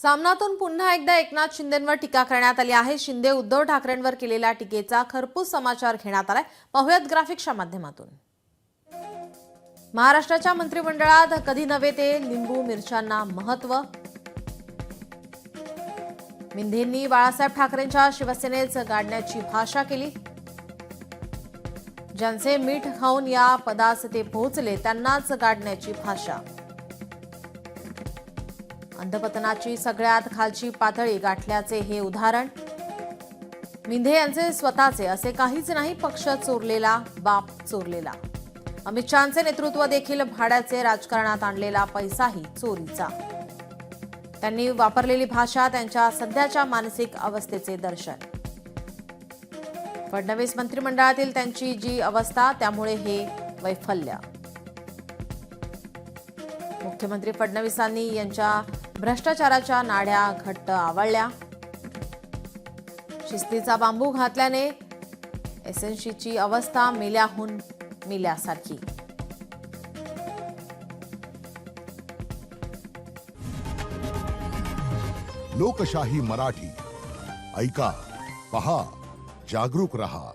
सामनातून पुन्हा एकदा एकनाथ शिंदेंवर टीका करण्यात आली आहे। शिंदे उद्धव ठाकरेंवर केलेल्या टीकेचा खरपूस समाचार घेण्यात आलाय। पाहुयात ग्राफिक्सच्या माध्यमातून। महाराष्ट्राच्या मंत्रिमंडळात कधी नव्हे ते लिंबू मिरच्यांना महत्त्व। मिंधेंनी बाळासाहेब ठाकरेंच्या शिवसेनेच गाडण्याची भाषा केली। ज्यांचे मीठ खाऊन या पदास ते पोहोचले त्यांनाच गाडण्याची भाषा। अंधपतनाची सगळ्यात खालची पातळी गाठल्याचे हे उदाहरण। मिंधे यांचे स्वतःचे असे काहीच नाही, पक्ष चोरलेला बाप चोरलेला। अमित शहांचे नेतृत्व देखील भाड्याचे राजकारणात आणलेला पैसाही चोरीचा। त्यांनी वापरलेली भाषा त्यांच्या सध्याच्या मानसिक अवस्थेचे दर्शन। फडणवीस मंत्रिमंडळातील त्यांची जी अवस्था त्यामुळे हे वैफल्य। मुख्यमंत्री फडणवीसांनी यांच्या भ्रष्टाचाराच्या नाड्या घट्ट आवळल्या। शिस्तीचा बांबू घातल्याने एसएनसीची अवस्था मेल्याहून मेल्यासारखी। लोकशाही मराठी ऐका, पहा, जागरूक रहा।